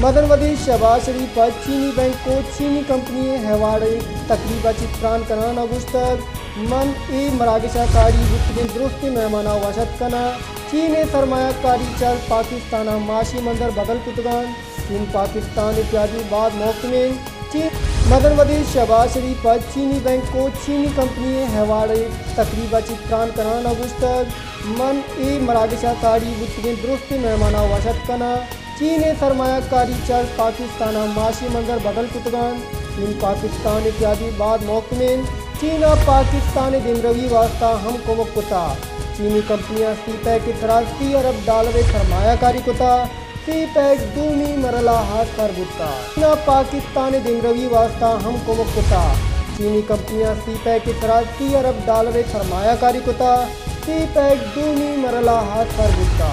मदनवदी शहबाज शरीफ पर चीनी बैंक को चीनी कंपनी हवाले तकरीबा चित्रान कनान अगुस्तक मन ए मरागशा कारी बुतगे दुरुस्ती मेहमाना वशत कना चीन सरमायाकारी चल पाकिस्तान माशी मंदर बदल कुतगान चीन पाकिस्तान इत्यादि बाद मोहकमें चीन मदनवदी शहबाज शरीफ पर चीनी बैंक को चीनी कंपनी हवाले तकरीबा चित्रान कनान अगुस्तक मन ए मरागशा कारी बुतगे दुरुस्ती मेहमाना वशत कना चीन सरमायाकारी चल पाकिस्तान माशी मंदर बदल कुतगान चीन पाकिस्तान इत्यादि बाद मोहकमें चीन पाकिस्तान दिन रवि वास्ता हम को कुता चीनी कंपनियां सी पैक $30 अरब सरमायाकारी कुता सी पैक दूनी मरला हाथ पर बुता चीन पाकिस्तान दिन रवि वास्ता हम को कुता चीनी कंपनियां सी पैक $30 अरब सरमायाकारी कुता सी पैक दूनी मरला हाथ पर बुता।